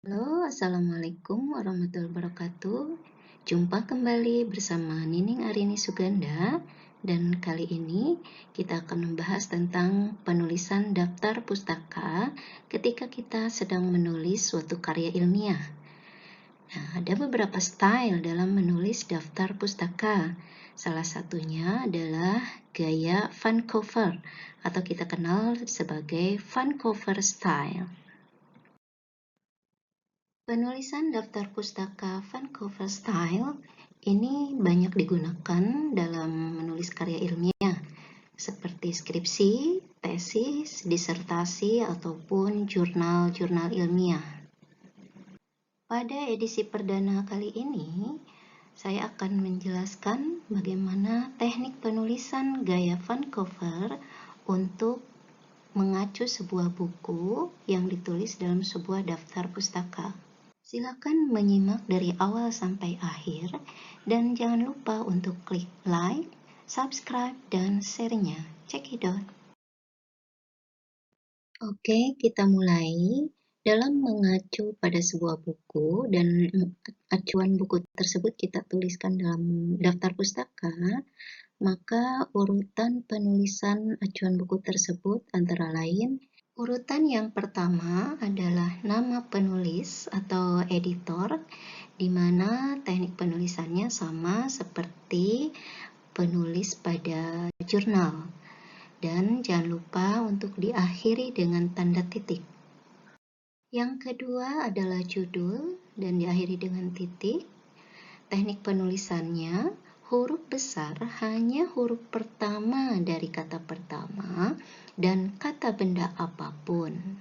Halo, Assalamualaikum warahmatullahi wabarakatuh. Jumpa kembali bersama Nining Arini Suganda, dan kali ini kita akan membahas tentang penulisan daftar pustaka ketika kita sedang menulis suatu karya ilmiah. Nah, ada beberapa style dalam menulis daftar pustaka. Salah satunya adalah gaya Vancouver atau kita kenal sebagai Vancouver style. Penulisan daftar pustaka Vancouver Style ini banyak digunakan dalam menulis karya ilmiah seperti skripsi, tesis, disertasi, ataupun jurnal-jurnal ilmiah. Pada edisi perdana kali ini, saya akan menjelaskan bagaimana teknik penulisan gaya Vancouver untuk mengacu sebuah buku yang ditulis dalam sebuah daftar pustaka. Silakan menyimak dari awal sampai akhir, dan jangan lupa untuk klik like, subscribe, dan share-nya. Check it out. Oke, kita mulai. Dalam mengacu pada sebuah buku dan acuan buku tersebut kita tuliskan dalam daftar pustaka, maka urutan penulisan acuan buku tersebut antara lain, urutan yang pertama adalah nama penulis atau editor, di mana teknik penulisannya sama seperti penulis pada jurnal. Dan jangan lupa untuk diakhiri dengan tanda titik. Yang kedua adalah judul dan diakhiri dengan titik. Teknik penulisannya, huruf besar hanya huruf pertama dari kata pertama dan kata benda apapun,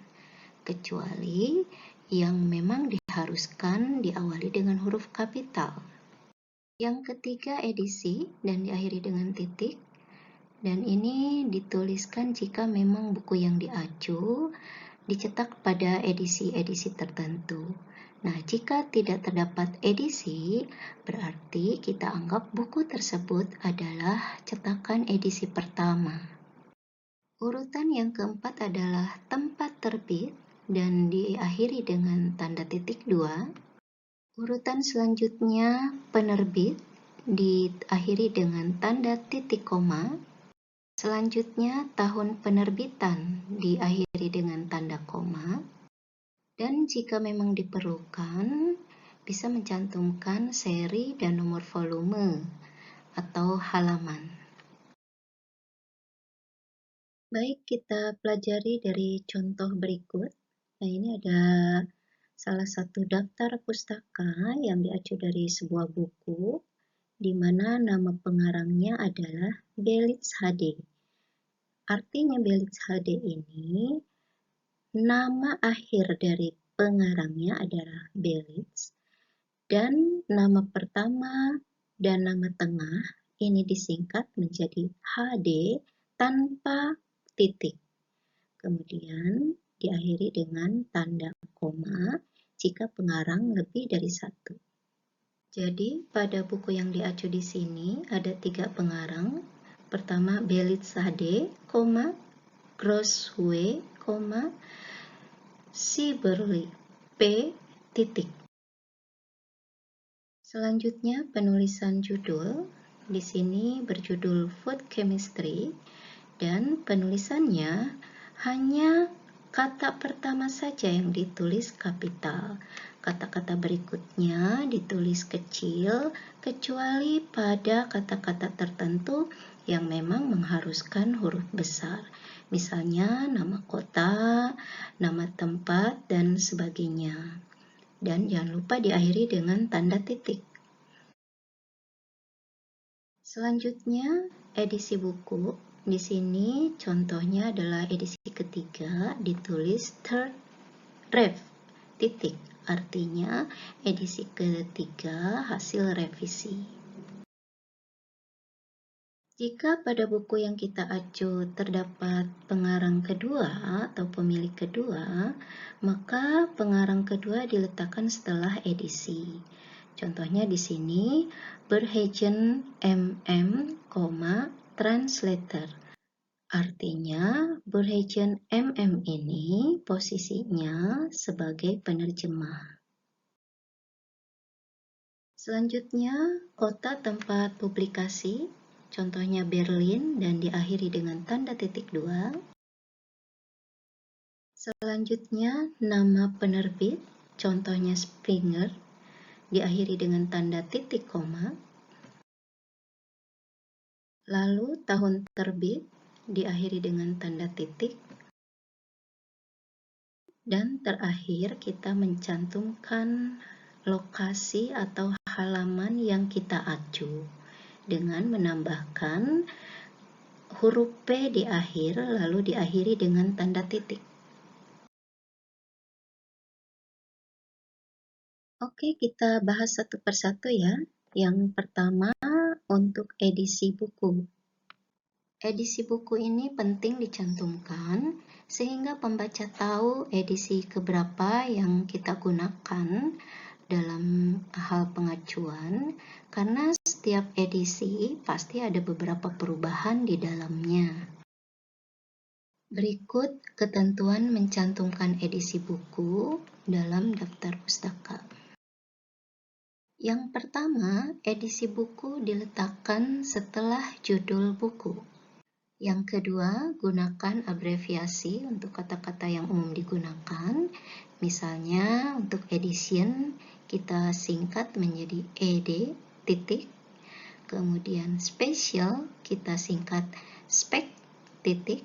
kecuali yang memang diharuskan diawali dengan huruf kapital. Yang ketiga edisi dan diakhiri dengan titik, dan ini dituliskan jika memang buku yang diacu dicetak pada edisi-edisi tertentu. Nah, jika tidak terdapat edisi, berarti kita anggap buku tersebut adalah cetakan edisi pertama. Urutan yang keempat adalah tempat terbit dan diakhiri dengan tanda titik 2. Urutan selanjutnya penerbit diakhiri dengan tanda titik koma. Selanjutnya tahun penerbitan diakhiri dengan tanda koma. Dan jika memang diperlukan, bisa mencantumkan seri dan nomor volume atau halaman. Baik, kita pelajari dari contoh berikut. Nah, ini ada salah satu daftar pustaka yang diacu dari sebuah buku, di mana nama pengarangnya adalah Belits HD. Artinya Belits HD ini, nama akhir dari pengarangnya adalah Belits, dan nama pertama dan nama tengah ini disingkat menjadi HD tanpa titik. Kemudian diakhiri dengan tanda koma jika pengarang lebih dari satu. Jadi pada buku yang diacu di sini ada 3 pengarang. Pertama Belits HD, Grossway, Siberly, P. titik. Selanjutnya penulisan judul. Di sini berjudul Food Chemistry, dan penulisannya hanya kata pertama saja yang ditulis kapital. Kata-kata berikutnya ditulis kecil, kecuali pada kata-kata tertentu yang memang mengharuskan huruf besar. Misalnya nama kota, nama tempat, dan sebagainya. Dan jangan lupa diakhiri dengan tanda titik. Selanjutnya, edisi buku. Di sini contohnya adalah edisi ketiga, ditulis third ref, titik. Artinya edisi ketiga hasil revisi. Jika pada buku yang kita acu terdapat pengarang kedua atau pemilik kedua, maka pengarang kedua diletakkan setelah edisi. Contohnya di sini, Berhagen MM, translator. Artinya, Berhagen MM ini posisinya sebagai penerjemah. Selanjutnya, kota tempat publikasi, contohnya Berlin dan diakhiri dengan tanda titik 2. Selanjutnya, nama penerbit, contohnya Springer, diakhiri dengan tanda titik koma. Lalu tahun terbit, diakhiri dengan tanda titik. Dan terakhir, kita mencantumkan lokasi atau halaman yang kita acu dengan menambahkan huruf P di akhir, lalu diakhiri dengan tanda titik. Oke, kita bahas satu persatu ya. Yang pertama, untuk edisi buku. Edisi buku ini penting dicantumkan sehingga pembaca tahu edisi keberapa yang kita gunakan dalam hal pengacuan, karena setiap edisi pasti ada beberapa perubahan di dalamnya. Berikut ketentuan mencantumkan edisi buku dalam daftar pustaka. Yang pertama, edisi buku diletakkan setelah judul buku. Yang kedua, gunakan abreviasi untuk kata-kata yang umum digunakan. Misalnya, untuk edition, kita singkat menjadi ed, titik. Kemudian special, kita singkat spek, titik.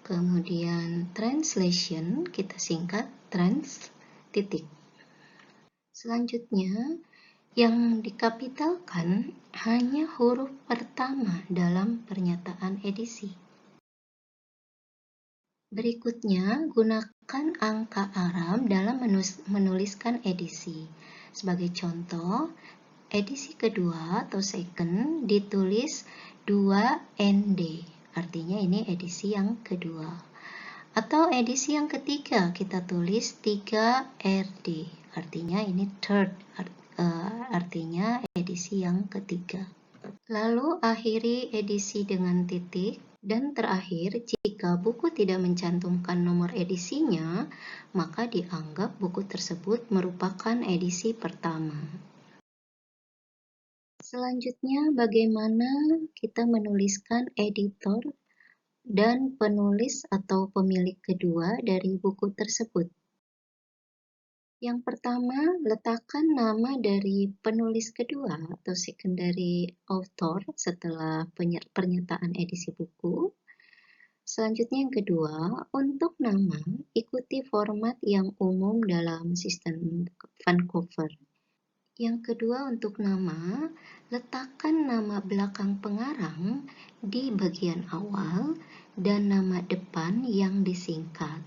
Kemudian translation, kita singkat trans, titik. Selanjutnya, yang dikapitalkan hanya huruf pertama dalam pernyataan edisi. Berikutnya, gunakan angka Arab dalam menuliskan edisi. Sebagai contoh, edisi kedua atau second ditulis 2ND, artinya ini edisi yang kedua. Atau edisi yang ketiga kita tulis 3RD, artinya ini third, artinya edisi yang ketiga. Lalu akhiri edisi dengan titik. Dan terakhir, jika buku tidak mencantumkan nomor edisinya, maka dianggap buku tersebut merupakan edisi pertama. Selanjutnya, bagaimana kita menuliskan editor dan penulis atau pemilik kedua dari buku tersebut. Yang pertama, letakkan nama dari penulis kedua atau secondary author setelah pernyataan edisi buku. Selanjutnya yang kedua, untuk nama, ikuti format yang umum dalam sistem Vancouver. Yang kedua, untuk nama, letakkan nama belakang pengarang di bagian awal dan nama depan yang disingkat.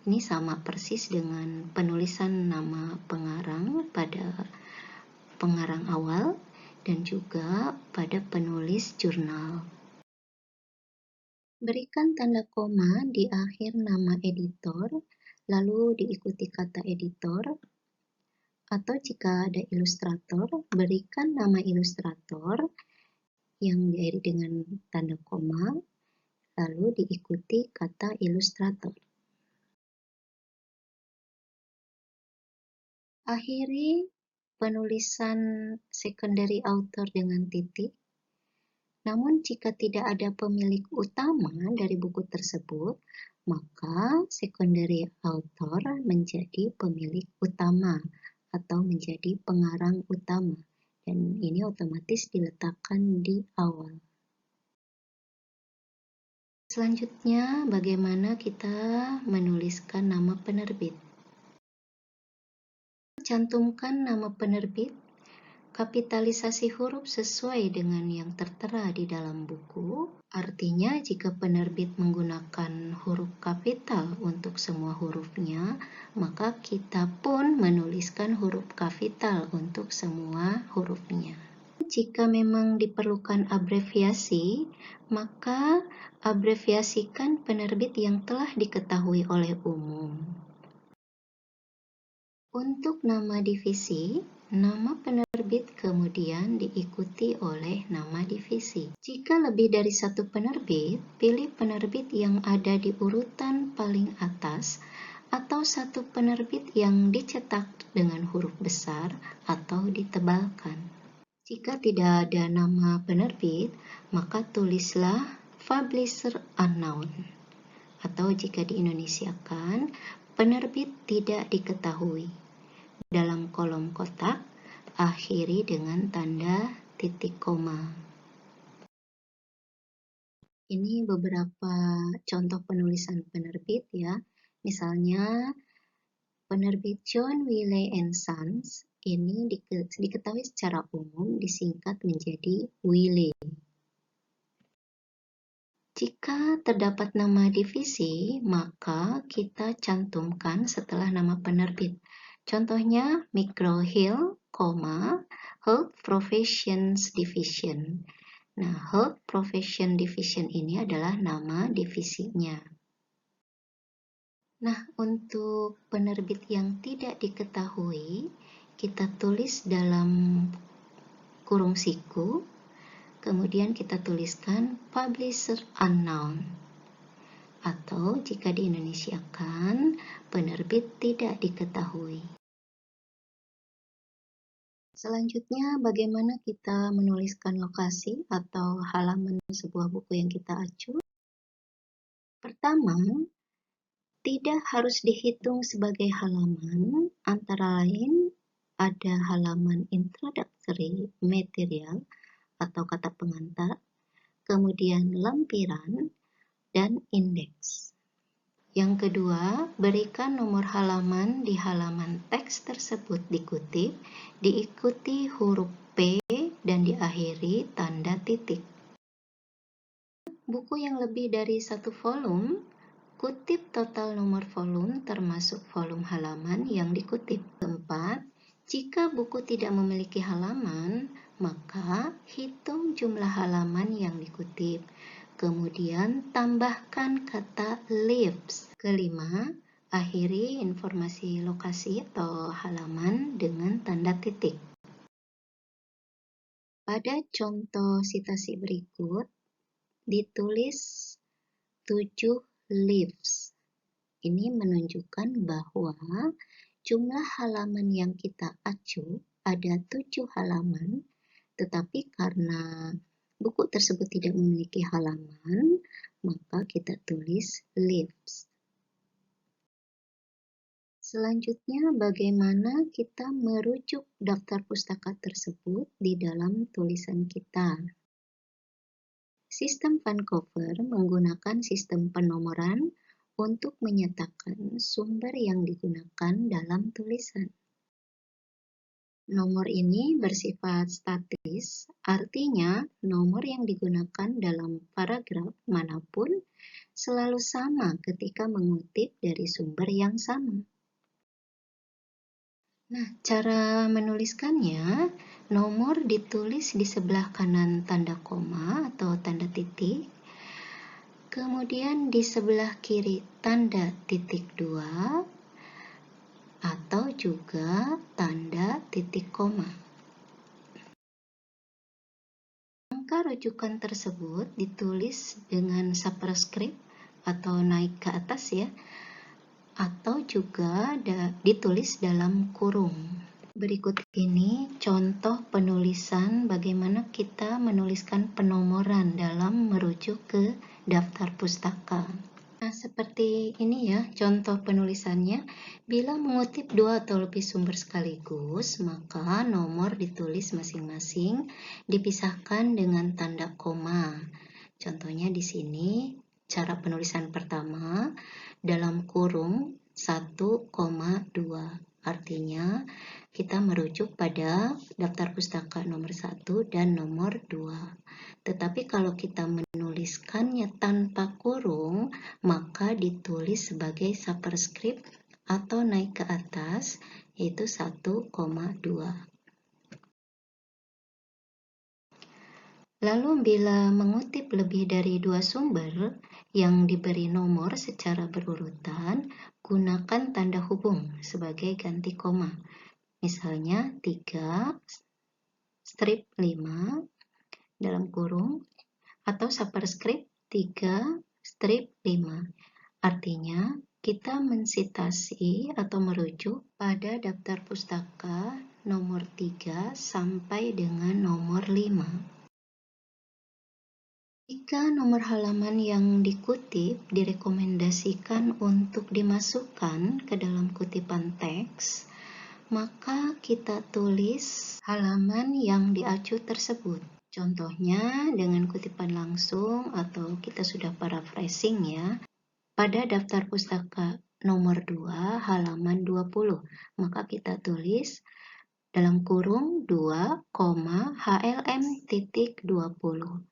Ini sama persis dengan penulisan nama pengarang pada pengarang awal dan juga pada penulis jurnal. Berikan tanda koma di akhir nama editor, lalu diikuti kata editor, atau jika ada ilustrator, berikan nama ilustrator yang diakhiri dengan tanda koma, lalu diikuti kata ilustrator. Akhiri penulisan secondary author dengan titik. Namun jika tidak ada pemilik utama dari buku tersebut, maka secondary author menjadi pemilik utama atau menjadi pengarang utama, dan ini otomatis diletakkan di awal. Selanjutnya, bagaimana kita menuliskan nama penerbit? Cantumkan nama penerbit, kapitalisasi huruf sesuai dengan yang tertera di dalam buku. Artinya, jika penerbit menggunakan huruf kapital untuk semua hurufnya, maka kita pun menuliskan huruf kapital untuk semua hurufnya. Jika memang diperlukan abreviasi, maka abreviasikan penerbit yang telah diketahui oleh umum. Untuk nama divisi, nama penerbit kemudian diikuti oleh nama divisi. Jika lebih dari satu penerbit, pilih penerbit yang ada di urutan paling atas atau satu penerbit yang dicetak dengan huruf besar atau ditebalkan. Jika tidak ada nama penerbit, maka tulislah publisher unknown. Atau jika diindonesiakan, penerbit tidak diketahui. Dalam kolom kotak, akhiri dengan tanda titik koma. Ini beberapa contoh penulisan penerbit ya. Misalnya penerbit John Wiley & Sons ini diketahui secara umum disingkat menjadi Wiley. Jika terdapat nama divisi, maka kita cantumkan setelah nama penerbit. Contohnya McGraw-Hill, Health Professions Division. Nah, Health Profession Division ini adalah nama divisinya. Nah, untuk penerbit yang tidak diketahui, kita tulis dalam kurung siku, kemudian kita tuliskan publisher unknown. Atau jika diindonesiakan, penerbit tidak diketahui. Selanjutnya, bagaimana kita menuliskan lokasi atau halaman sebuah buku yang kita acu? Pertama, tidak harus dihitung sebagai halaman, antara lain ada halaman introductory material atau kata pengantar, kemudian lampiran, dan indeks. Yang kedua, berikan nomor halaman di halaman teks tersebut dikutip, diikuti huruf P dan diakhiri tanda titik. Buku yang lebih dari satu volume, kutip total nomor volume termasuk volume halaman yang dikutip. Keempat, jika buku tidak memiliki halaman, maka hitung jumlah halaman yang dikutip. Kemudian tambahkan kata leaves. Kelima, akhiri informasi lokasi atau halaman dengan tanda titik. Pada contoh citasi berikut, ditulis 7 leaves. Ini menunjukkan bahwa jumlah halaman yang kita acu ada 7 halaman, tetapi karena buku tersebut tidak memiliki halaman, maka kita tulis leaves. Selanjutnya, bagaimana kita merujuk daftar pustaka tersebut di dalam tulisan kita. Sistem Vancouver menggunakan sistem penomoran untuk menyatakan sumber yang digunakan dalam tulisan. Nomor ini bersifat statis, artinya nomor yang digunakan dalam paragraf manapun selalu sama ketika mengutip dari sumber yang sama. Nah, cara menuliskannya, nomor ditulis di sebelah kanan tanda koma atau tanda titik, kemudian di sebelah kiri tanda titik 2, atau juga tanda titik koma. Angka rujukan tersebut ditulis dengan superscript atau naik ke atas ya, atau juga ditulis dalam kurung. Berikut ini contoh penulisan bagaimana kita menuliskan penomoran dalam merujuk ke daftar pustaka. Nah, seperti ini ya contoh penulisannya. Bila mengutip 2 atau lebih sumber sekaligus, maka nomor ditulis masing-masing dipisahkan dengan tanda koma. Contohnya di sini cara penulisan pertama dalam kurung 1,2. Artinya kita merujuk pada daftar pustaka nomor 1 dan nomor 2. Tetapi kalau kita menuliskannya tanpa kurung, maka ditulis sebagai superscript atau naik ke atas, yaitu 1,2. Lalu bila mengutip lebih dari 2 sumber yang diberi nomor secara berurutan, gunakan tanda hubung sebagai ganti koma. Misalnya 3 strip 5 dalam kurung atau superscript 3 strip 5. Artinya kita mensitasi atau merujuk pada daftar pustaka nomor 3 sampai dengan nomor 5. Jika nomor halaman yang dikutip direkomendasikan untuk dimasukkan ke dalam kutipan teks, maka kita tulis halaman yang diacu tersebut. Contohnya dengan kutipan langsung atau kita sudah paraphrasing ya. Pada daftar pustaka nomor 2 halaman 20, maka kita tulis dalam kurung 2, HLM titik 20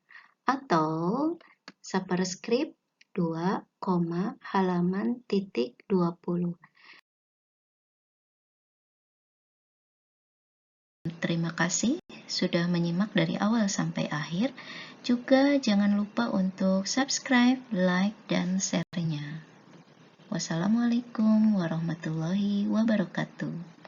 atau superscript 2, halaman titik 20. Terima kasih sudah menyimak dari awal sampai akhir. Juga jangan lupa untuk subscribe, like, dan share-nya. Wassalamualaikum warahmatullahi wabarakatuh.